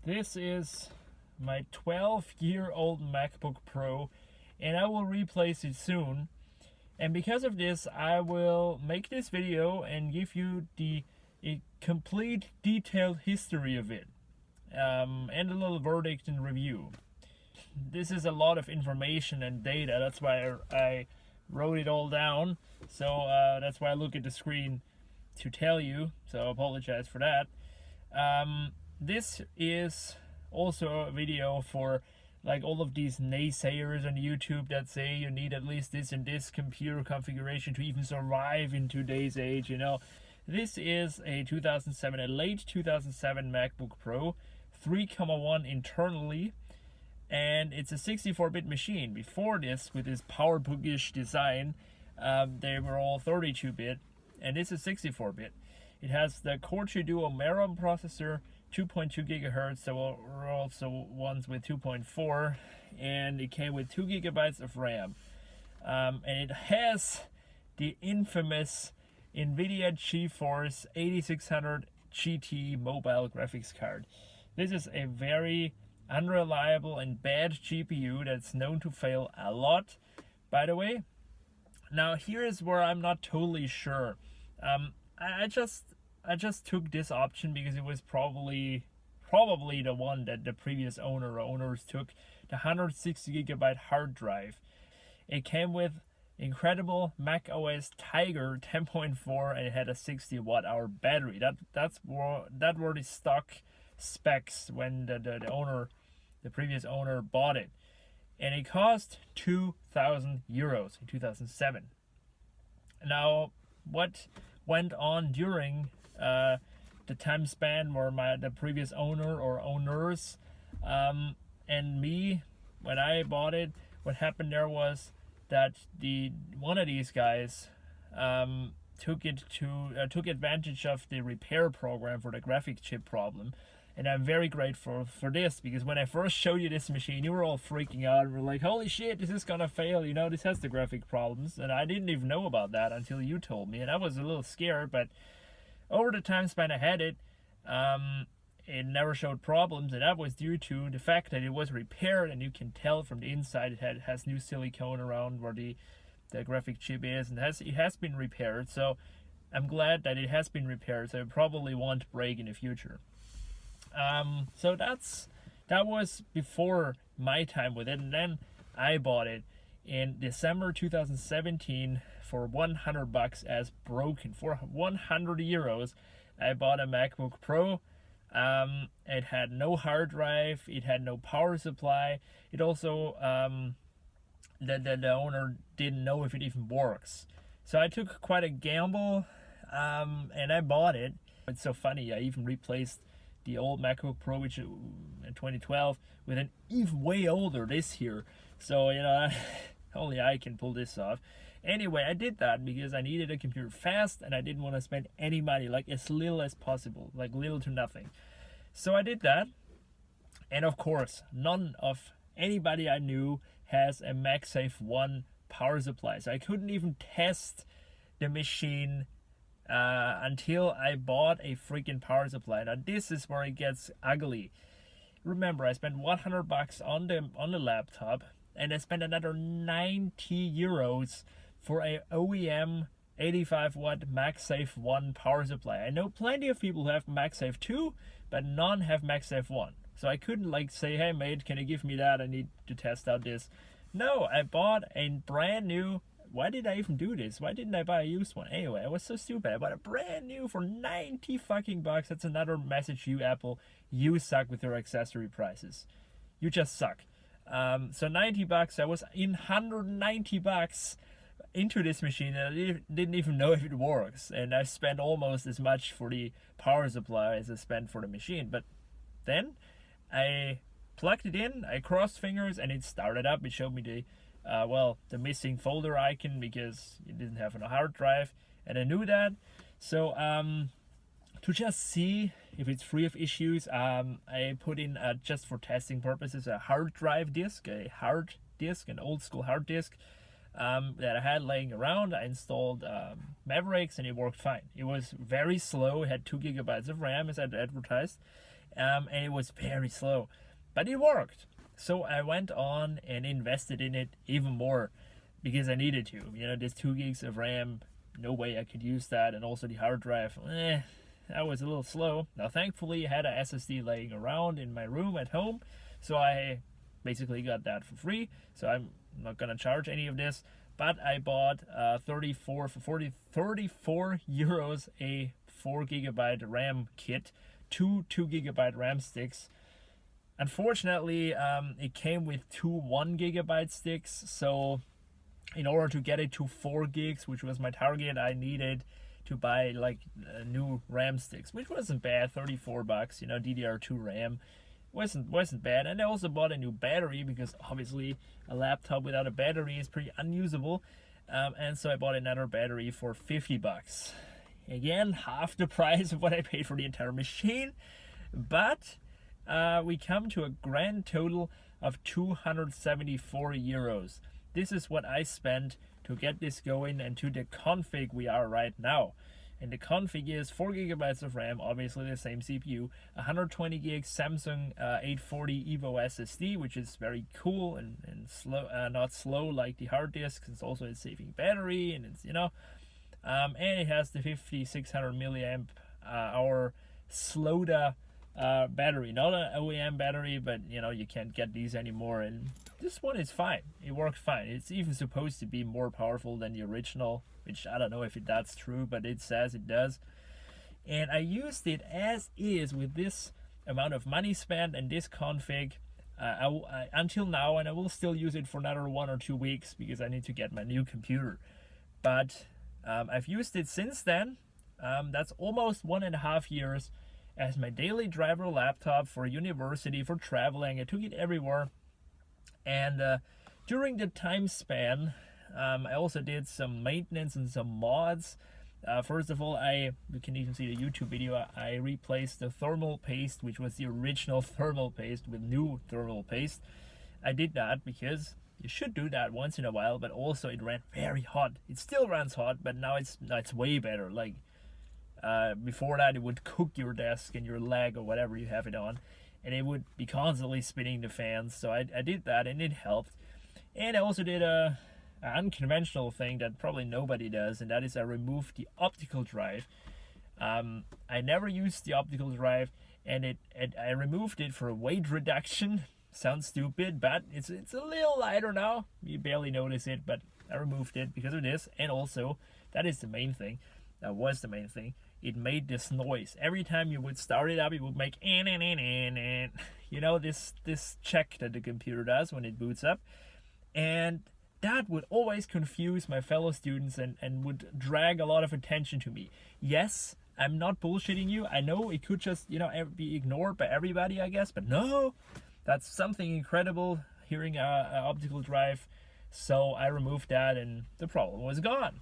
This is my 12-year-old MacBook Pro, and I will replace it soon. And because of this, I will make this video and give you a complete detailed history of it, and a little verdict and review. This is a lot of information and data, that's why I wrote it all down. So that's why I look at the screen to tell you, so I apologize for that. This is also a video for like all of these naysayers on YouTube that say you need at least this and this computer configuration to even survive in today's age, you know. This is a late 2007 MacBook Pro, 3.1 internally, and it's a 64-bit machine. Before this, with this PowerBook-ish design, they were all 32-bit, and this is 64-bit. It has the Core 2 Duo Merom processor, 2.2 gigahertz. There were also ones with 2.4, and it came with 2 gigabytes of RAM. And it has the infamous NVIDIA GeForce 8600 GT mobile graphics card. This is a very unreliable and bad GPU that's known to fail a lot, by the way. Now here's where I'm not totally sure. I just took this option because it was probably the one that the previous owner or owners took, the 160 gigabyte hard drive. It came with incredible Mac OS Tiger 10.4, and it had a 60 watt hour battery. That were the stock specs when the previous owner bought it, and it cost 2,000 euros in 2007. Now, what went on during the time span where the previous owner or owners and me, when I bought it, what happened there was that one of these guys took advantage of the repair program for the graphic chip problem. And I'm very grateful for this, because when I first showed you this machine, you were all freaking out and were like, holy shit, this is gonna fail, you know, this has the graphic problems. And I didn't even know about that until you told me, and I was a little scared. But over the time span I had it, it never showed problems, and that was due to the fact that it was repaired, and you can tell from the inside it has new silicone around where the graphic chip is, and it has been repaired. So I'm glad that it has been repaired, so it probably won't break in the future. So that was before my time with it, and then I bought it in December 2017 for $100 as broken. For 100 euros, I bought a MacBook Pro. It had no hard drive, it had no power supply. It also, the owner didn't know if it even works. So I took quite a gamble, and I bought it. It's so funny, I even replaced the old MacBook Pro, which in 2012, with an even way older this year. So, you know, only I can pull this off. Anyway, I did that because I needed a computer fast, and I didn't want to spend any money, like as little as possible, like little to nothing. So I did that, and of course, none of anybody I knew has a MagSafe 1 power supply. So I couldn't even test the machine until I bought a freaking power supply. Now this is where it gets ugly. Remember, I spent $100 on the laptop, and I spent another 90 euros for a OEM 85 watt MagSafe 1 power supply. I know plenty of people who have MagSafe 2, but none have MagSafe 1. So I couldn't like say, hey mate, can you give me that? I need to test out this. No, I bought a brand new. Why did I even do this? Why didn't I buy a used one? Anyway, I was so stupid. I bought a brand new for 90 fucking bucks. That's another message to you, Apple. You suck with your accessory prices. You just suck. So 90 bucks. I was in 190 bucks into this machine, and I didn't even know if it works. And I spent almost as much for the power supply as I spent for the machine. But then I plugged it in, I crossed fingers, and it started up. It showed me the missing folder icon because it didn't have a hard drive, and I knew that. So to just see if it's free of issues, I put in, just for testing purposes, a hard drive disk, an old school hard disk. that I had laying around. I installed Mavericks and it worked fine. It was very slow. It had 2 gigabytes of RAM as I'd advertised, and it was very slow, but it worked. So I went on and invested in it even more because I needed to. This 2 gigs of RAM, no way I could use that, and also the hard drive, that was a little slow. Now thankfully I had a SSD laying around in my room at home, so I basically got that for free, so I'm not gonna charge any of this. But I bought 34 euros a 4 gigabyte RAM kit, 2 gigabyte RAM sticks. Unfortunately, it came with 2 1 gigabyte sticks, so in order to get it to 4 gigs, which was my target, I needed to buy like new RAM sticks, which wasn't bad, $34, DDR2 RAM. Wasn't bad. And I also bought a new battery because obviously a laptop without a battery is pretty unusable, and so I bought another battery for $50. Again, half the price of what I paid for the entire machine, but we come to a grand total of 274 euros. This is what I spent to get this going and to the config we are right now. And the config is 4 gigabytes of RAM, obviously the same CPU, 120 gigs Samsung 840 EVO SSD, which is very cool and slow, not slow like the hard disks. It's also a saving battery, and it's and it has the 5600 milliamp hour Sloda battery, not an OEM battery, but you can't get these anymore, and this one is fine. It works fine. It's even supposed to be more powerful than the original, which I don't know if that's true, but it says it does. And I used it as is with this amount of money spent and this config until now, and I will still use it for another 1 or 2 weeks because I need to get my new computer. But I've used it since then. That's almost 1.5 years as my daily driver laptop for university, for traveling. I took it everywhere. And during the time span, I also did some maintenance and some mods. First of all, you can even see the YouTube video, I replaced the thermal paste, which was the original thermal paste, with new thermal paste. I did that because you should do that once in a while, but also it ran very hot. It still runs hot, but now it's way better. Like before that, it would cook your desk and your leg or whatever you have it on, and it would be constantly spinning the fans. So I did that, and it helped. And I also did an unconventional thing that probably nobody does, and that is I removed the optical drive. I never used the optical drive, and I removed it for weight reduction. Sounds stupid, but it's a little lighter now. You barely notice it, but I removed it because of this. And also, that is the main thing. That was the main thing. It made this noise. Every time you would start it up, it would make this check that the computer does when it boots up. And that would always confuse my fellow students and would drag a lot of attention to me. Yes, I'm not bullshitting you. I know it could just, be ignored by everybody, I guess, but no, that's something incredible, hearing a optical drive. So I removed that and the problem was gone,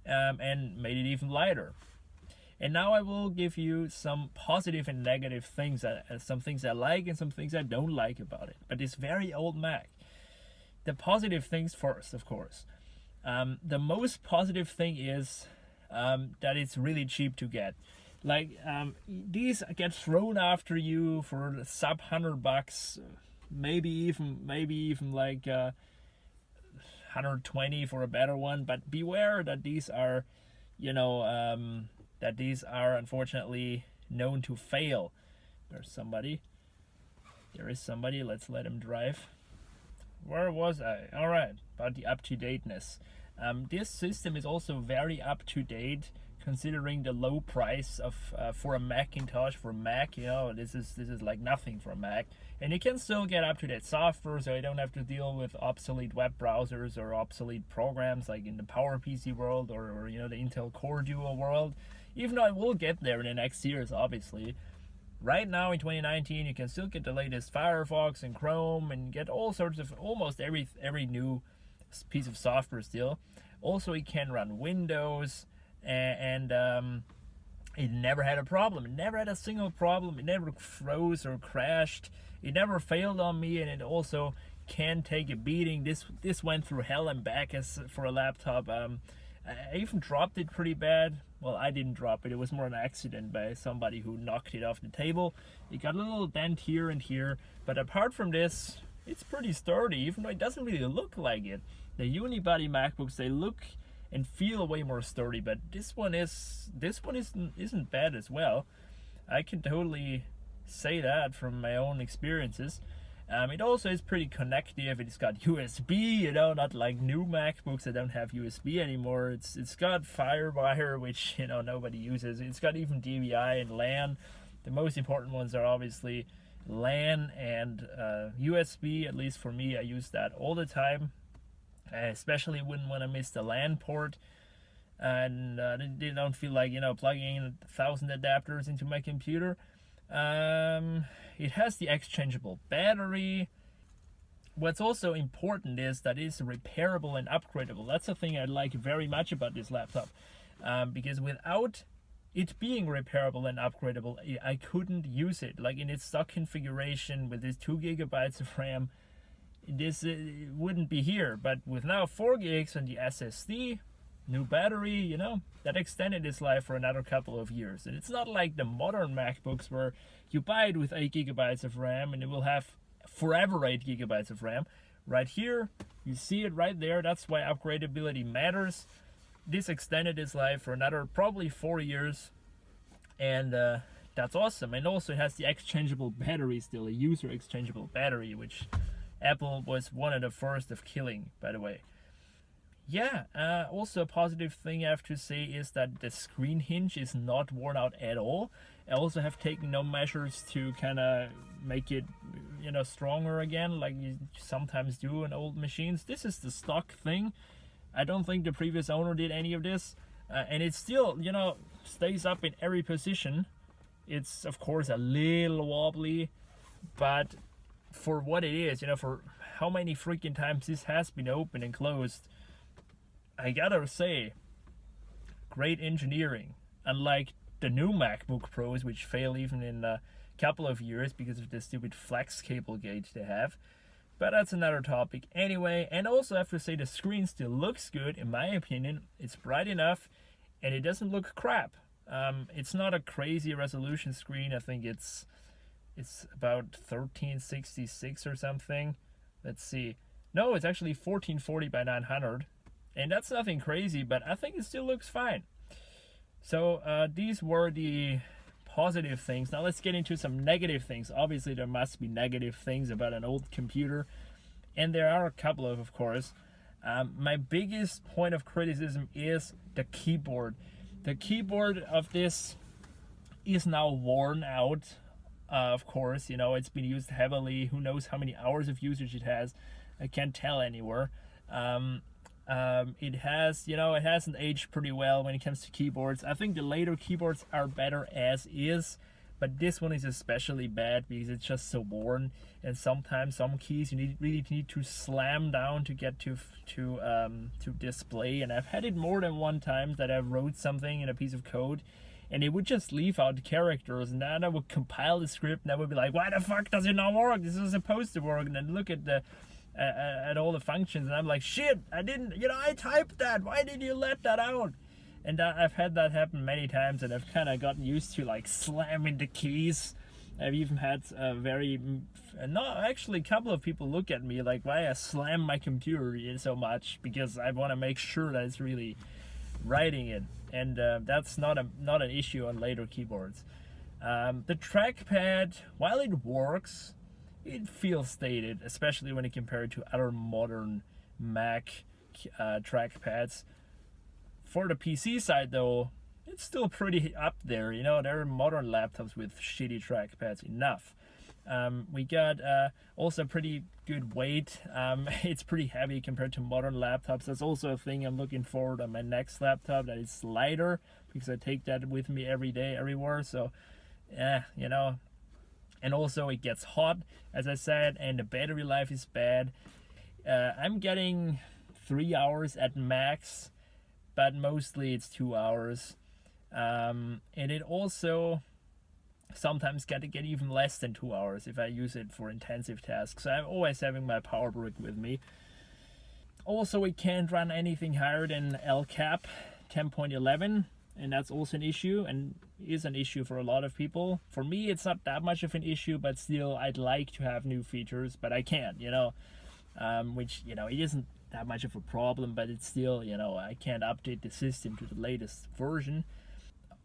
and made it even lighter. And now I will give you some positive and negative things, some things I like and some things I don't like about it. But this very old Mac. The positive things first, of course. The most positive thing is that it's really cheap to get. Like these get thrown after you for sub $100, maybe even like 120 for a better one. But beware that these are, unfortunately known to fail. There is somebody. Let's let him drive. Where was I? All right, about the up-to-dateness. This system is also very up-to-date, considering the low price of for a Macintosh, for Mac. This is like nothing for a Mac, and you can still get up-to-date software, so you don't have to deal with obsolete web browsers or obsolete programs like in the PowerPC world or the Intel Core Duo world. Even though I will get there in the next years, obviously. Right now in 2019, you can still get the latest Firefox and Chrome and get all sorts of almost every new piece of software still. Also, it can run Windows, and it never had a problem. It never had a single problem. It never froze or crashed. It never failed on me, and it also can take a beating. This went through hell and back as for a laptop. I even dropped it pretty bad. Well, I didn't drop it. It was more an accident by somebody who knocked it off the table. It got a little dent here and here, but apart from this, it's pretty sturdy, even though it doesn't really look like it. The unibody MacBooks, they look and feel way more sturdy, but this one isn't bad as well. I can totally say that from my own experiences. It also is pretty connective. It's got USB, not like new MacBooks that don't have USB anymore. It's got FireWire, which nobody uses. It's got even DVI and LAN. The most important ones are obviously LAN and USB. At least for me, I use that all the time. I especially wouldn't want to miss the LAN port, and they don't feel like plugging in 1,000 adapters into my computer. It has the exchangeable battery. What's also important is that it's repairable and upgradable. That's the thing I like very much about this laptop, because without it being repairable and upgradable, I couldn't use it. Like in its stock configuration with this 2 gigabytes of RAM, this wouldn't be here. But with now 4 gigs and the SSD, new battery, that extended its life for another couple of years. And it's not like the modern MacBooks where you buy it with 8 gigabytes of RAM and it will have forever 8 gigabytes of RAM. Right here, you see it right there. That's why upgradability matters. This extended its life for another probably 4 years, and that's awesome. And also it has the exchangeable battery still, a user exchangeable battery, which Apple was one of the first of killing, by the way. Yeah, also a positive thing I have to say is that the screen hinge is not worn out at all. I also have taken no measures to kind of make it, stronger again, like you sometimes do in old machines. This is the stock thing. I don't think the previous owner did any of this, and it still, stays up in every position. It's of course a little wobbly, but for what it is, for how many freaking times this has been open and closed, I gotta say, great engineering. Unlike the new MacBook Pros, which fail even in a couple of years because of the stupid flex cable gauge they have. But that's another topic anyway. And also I have to say the screen still looks good, in my opinion. It's bright enough and it doesn't look crap. It's not a crazy resolution screen. I think it's about 1366 or something. Let's see. No, it's actually 1440 by 900. And that's nothing crazy, but I think it still looks fine. So these were the positive things. Now let's get into some negative things. Obviously there must be negative things about an old computer, and there are a couple of course. My biggest point of criticism is the keyboard. The keyboard of this is now worn out. Of course, it's been used heavily. Who knows how many hours of usage it has? I can't tell anywhere. It hasn't aged pretty well when it comes to keyboards. I think the later keyboards are better as is, but this one is especially bad because it's just so worn, and sometimes some keys you really need to slam down to get to display. And I've had it more than one time that I wrote something in a piece of code and it would just leave out characters, and then I would compile the script and I would be like, why the fuck does it not work? This is supposed to work. And then look at the at all the functions, and I'm like, shit, I didn't, I typed that, why did you let that out? And I've had that happen many times, and I've kind of gotten used to like slamming the keys. I've even had a couple of people look at me like, why I slam my computer so much, because I want to make sure that it's really writing it, and that's not an issue on later keyboards. The trackpad, while it works, it feels dated, especially when you compare it to other modern Mac trackpads. For the PC side though, it's still pretty up there. There are modern laptops with shitty trackpads enough. We got also pretty good weight. It's pretty heavy compared to modern laptops. That's also a thing I'm looking forward on my next laptop, that it's lighter, because I take that with me every day, everywhere. So, and also it gets hot, as I said, and the battery life is bad. I'm getting 3 hours at max, but mostly it's 2 hours. And it also, sometimes get even less than 2 hours if I use it for intensive tasks. So I'm always having my power brick with me. Also, it can't run anything higher than LCAP 10.11, and that's also an issue, and is an issue for a lot of people. For me, it's not that much of an issue, but still, I'd like to have new features, but I can't, which, it isn't that much of a problem, but it's still, I can't update the system to the latest version.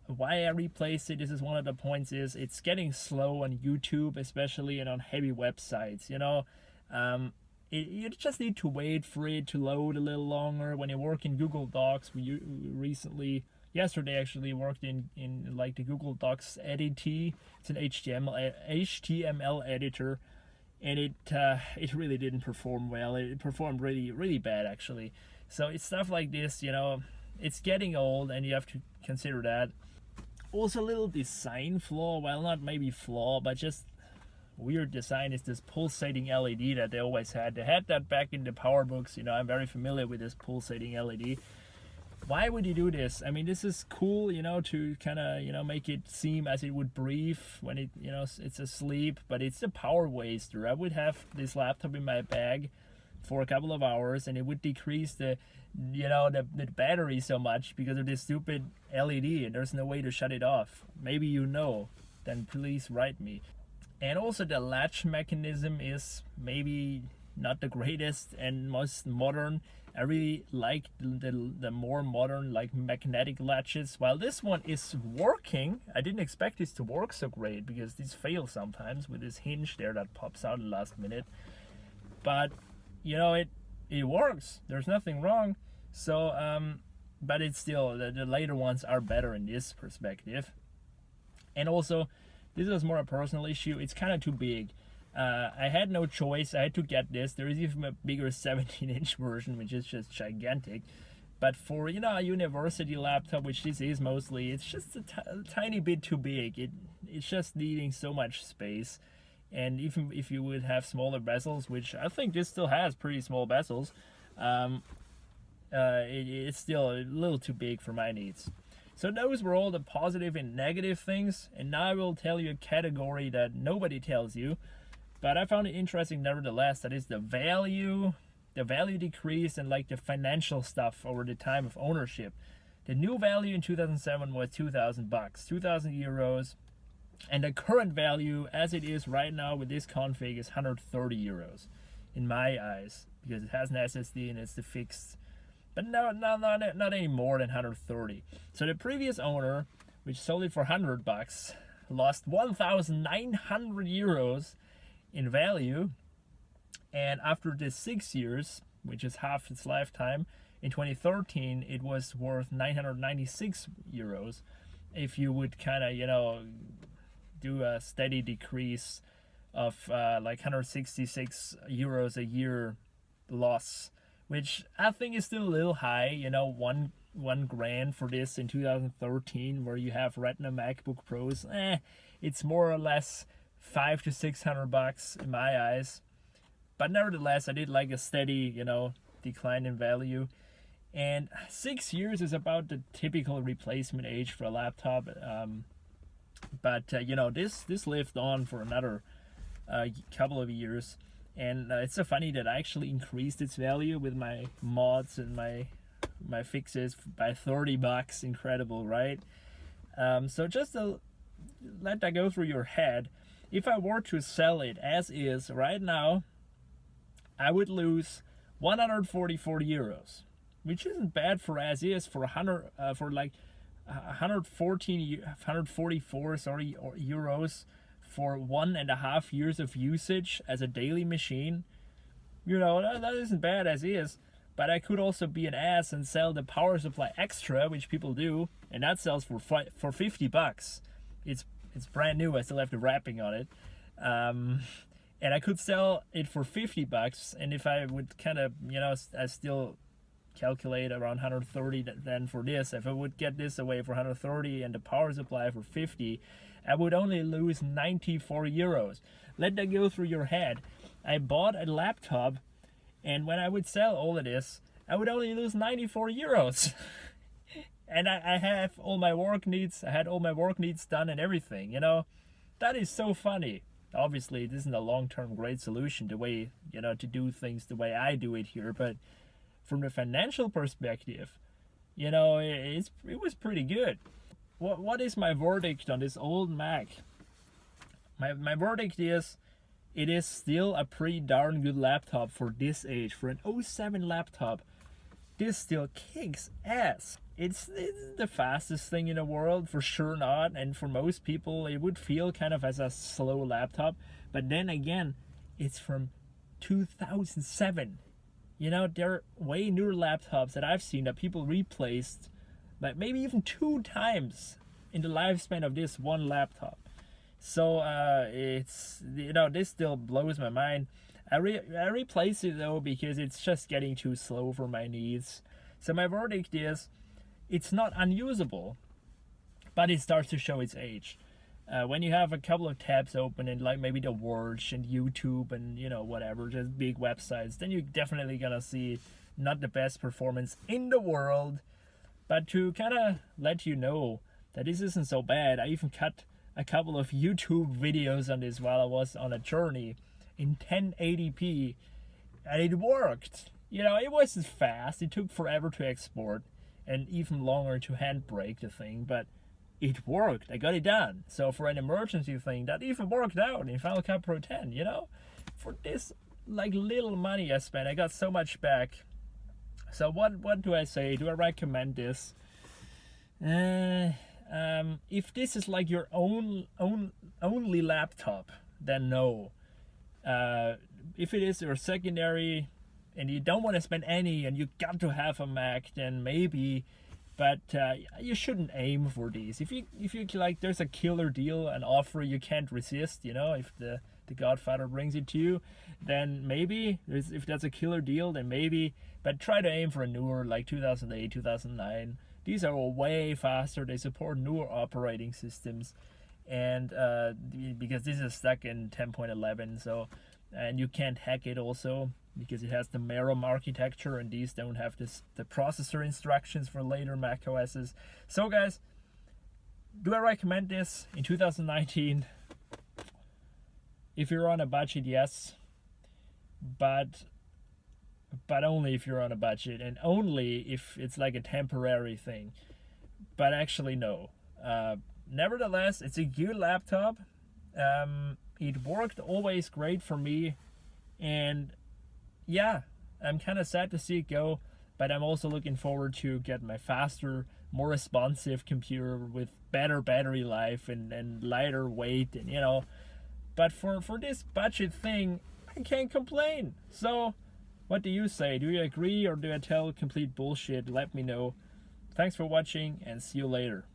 Why I replaced it, this is one of the points, is it's getting slow on YouTube, especially, and on heavy websites, you just need to wait for it to load a little longer. When you work in Google Docs, yesterday actually worked in like the Google Docs edit. It's an HTML editor, and it really didn't perform well. It performed really, really bad actually. So it's stuff like this, it's getting old, and you have to consider that. Also, a little design flaw, well, not maybe flaw, but just weird design, is this pulsating LED that they always had. They had that back in the PowerBooks. I'm very familiar with this pulsating LED. Why would you do this? I mean, this is cool, to kind of, make it seem as it would breathe when it, it's asleep, but it's a power waster. I would have this laptop in my bag for a couple of hours, and it would decrease the battery so much because of this stupid LED, and there's no way to shut it off. Maybe then please write me. And also, the latch mechanism is maybe not the greatest and most modern. I really like the more modern, like, magnetic latches. While this one is working, I didn't expect this to work so great, because these fail sometimes with this hinge there that pops out in the last minute. But it works. There's nothing wrong. So but it's still, the later ones are better in this perspective. And also, this was more a personal issue. It's kind of too big. I had no choice. I had to get this. There is even a bigger 17-inch version, which is just gigantic. But for, a university laptop, which this is mostly, it's just a tiny bit too big. It's just needing so much space. And even if you would have smaller bezels, which I think this still has pretty small bezels, it's still a little too big for my needs. So those were all the positive and negative things, and now I will tell you a category that nobody tells you, but I found it interesting nevertheless. That is the value decrease, and like the financial stuff over the time of ownership. The new value in 2007 was $2,000, 2,000 euros, and the current value as it is right now with this config is 130 euros in my eyes, because it has an SSD and it's the fixed. But not any more than 130. So the previous owner, which sold it for $100, lost 1,900 euros in value. And after the 6 years, which is half its lifetime, in 2013 it was worth 996 euros. If you would kind of, do a steady decrease of like 166 euros a year loss, which I think is still a little high. One grand for this in 2013, where you have Retina MacBook Pros. It's more or less $500 to $600 in my eyes. But nevertheless, I did like a steady, decline in value. And 6 years is about the typical replacement age for a laptop. But this lived on for another couple of years. And it's so funny that I actually increased its value with my mods and my fixes by $30. Incredible, right? So just to let that go through your head, if I were to sell it as is right now, I would lose 144 euros, which isn't bad for as is, for 144 euros for 1.5 years of usage as a daily machine. That isn't bad as is. But I could also be an ass and sell the power supply extra, which people do, and that sells for $50. It's brand new. I still have the wrapping on it. And I could sell it for $50, and if I would kind of, I still calculate around 130 then for this. If I would get this away for 130 and the power supply for 50, I would only lose 94 euros. Let that go through your head. I bought a laptop, and when I would sell all of this, I would only lose 94 euros. And I have all my work needs. I had all my work needs done and everything, that is so funny. Obviously, this isn't a long-term great solution, the way, to do things the way I do it here, but from the financial perspective, it was pretty good. What is my verdict on this old Mac? My verdict is, it is still a pretty darn good laptop for this age. For an 07 laptop, this still kicks ass. It's the fastest thing in the world, for sure not. And for most people, it would feel kind of as a slow laptop. But then again, it's from 2007. There are way newer laptops that I've seen that people replaced, like maybe even 2 times in the lifespan of this one laptop. So it's, this still blows my mind. I replace it though because it's just getting too slow for my needs. So my verdict is, it's not unusable, but it starts to show its age. When you have a couple of tabs open and like maybe the Verge and YouTube and whatever, just big websites, then you're definitely gonna see not the best performance in the world. But to kind of let you know that this isn't so bad, I even cut a couple of YouTube videos on this while I was on a journey in 1080p, and it worked. It wasn't fast, it took forever to export and even longer to handbrake the thing, but it worked. I got it done. So for an emergency thing, that even worked out in Final Cut Pro 10, for this like little money I spent, I got so much back. So what do I say? Do I recommend this? If this is like your only laptop, then no. If it is your secondary and you don't want to spend any and you got to have a Mac, then maybe, but you shouldn't aim for these. If you like, there's a killer deal, an offer you can't resist, if the Godfather brings it to you, then maybe. If that's a killer deal, then maybe, but try to aim for a newer, like 2008, 2009. These are way faster. They support newer operating systems, and because this is stuck in 10.11, so, and you can't hack it also because it has the Merom architecture, and these don't have the processor instructions for later Mac OSs. So guys, do I recommend this in 2019? If you're on a budget, yes, but only if you're on a budget, and only if it's like a temporary thing. But actually, no. Nevertheless, it's a good laptop. It worked always great for me, and yeah, I'm kind of sad to see it go, but I'm also looking forward to get my faster, more responsive computer with better battery life and lighter weight, and but for this budget thing, I can't complain. So what do you say? Do you agree, or do I tell complete bullshit? Let me know. Thanks for watching, and see you later.